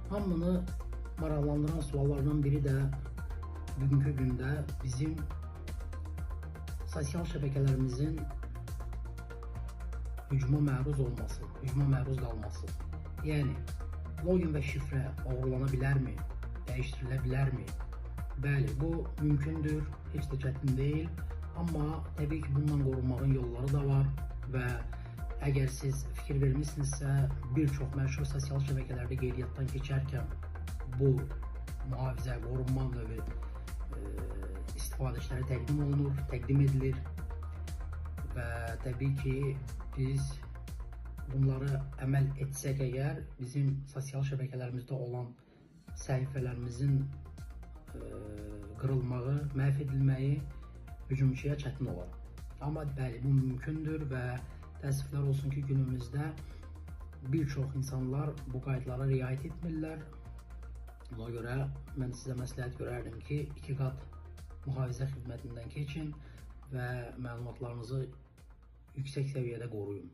Hamını maraqlandıran suallardan biri də bugünkü gündə bizim sosial şəbəkələrimizin hücuma məruz olması, hücuma məruz qalması. Yəni, login və şifrə oğurlana bilərmi? Dəyişdirilə bilərmi? Bəli, bu mümkündür, heç də çətin deyil. Amma təbii ki, bundan qorunmağın yolları da var və əgər siz fikir vermişsinizsə, bir çox məşhur sosial şəbəkələrdə qeydiyyatdan keçərkən bu mühafizə, qorunma növü istifadəçilərə təqdim edilir və təbii ki, biz bunları əməl etsək əgər, bizim sosial şəbəkələrimizdə olan səhifələrimizin qırılmağı, məhv edilməyi hücumçuya çətin olar. Amma bəli, bu mümkündür və təəssüflər olsun ki, günümüzdə bir çox insanlar bu qaydalara riayət etmirlər. Buna görə mən sizə məsləhət görərdim ki, 2 qat mühafizə xidmətindən keçin və məlumatlarınızı yüksək səviyyədə qoruyun.